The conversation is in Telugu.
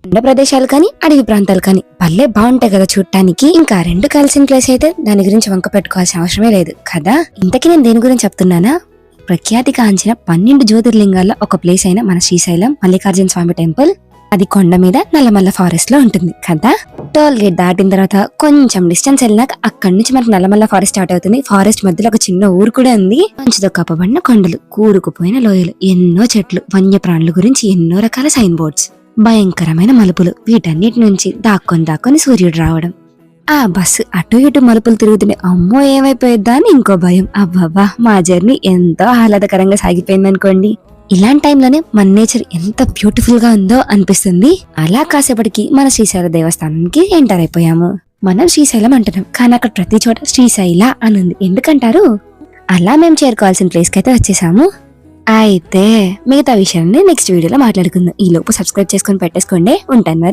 కొండ ప్రదేశాలు కానీ అడవి ప్రాంతాలు కానీ భలే బాగుంటాయి కదా చూడటానికి. ఇంకా రెండు కలిసిన ప్లేస్ అయితే దాని గురించి వంక పెట్టుకోవాల్సిన అవసరమే లేదు కదా. ఇంతకీ నేను దేని గురించి చెప్తున్నానా, ప్రఖ్యాతి కాంచిన 12 జ్యోతిర్లింగాల్లో ఒక ప్లేస్ అయిన మన శ్రీశైలం మల్లికార్జున స్వామి టెంపుల్. అది కొండ మీద నల్లమల్ల ఫారెస్ట్ లో ఉంటుంది కదా. టోల్ గేట్ దాటిన తర్వాత కొంచెం డిస్టెన్స్ వెళ్ళినాక అక్కడి నుంచి మనకు నల్లమల్ల ఫారెస్ట్ స్టార్ట్ అవుతుంది. ఫారెస్ట్ మధ్యలో ఒక చిన్న ఊరు కూడా ఉంది. మంచుతో కప్పబడిన కొండలు, కూరుకుపోయిన లోయలు, ఎన్నో చెట్లు, వన్యప్రాణుల గురించి ఎన్నో రకాల సైన్ బోర్డ్స్, భయంకరమైన మలుపులు. వీటన్నిటి నుంచి దాక్కొని సూర్యుడు రావడం. ఆ బస్సు అటు ఇటు మలుపులు తిరుగుతుండే అమ్మో ఏమైపోయిద్దా అని ఇంకో భయం. అబ్బబ్బా, మా జర్నీ ఎంతో ఆహ్లాదకరంగా సాగిపోయింది అనుకోండి. ఇలాంటి టైంలోనే మన నేచర్ ఎంత బ్యూటిఫుల్ గా ఉందో అనిపిస్తుంది. అలా కాసేపటికి మన శ్రీశైల దేవస్థానానికి ఎంటర్ అయిపోయాము. మనం శ్రీశైలం అంటున్నాం కానీ అక్కడ ప్రతి చోట శ్రీశైల అని ఉంది. ఎందుకంటారు? అలా మేము చేరుకోవాల్సిన ప్లేస్ కి అయితే వచ్చేసాము. అయితే మిగతా విషయాన్ని నెక్స్ట్ వీడియోలో మాట్లాడుకుందాం. ఈ లోపు సబ్స్క్రైబ్ చేసుకొని పెట్టేసుకోండి. ఉంటాను మరి.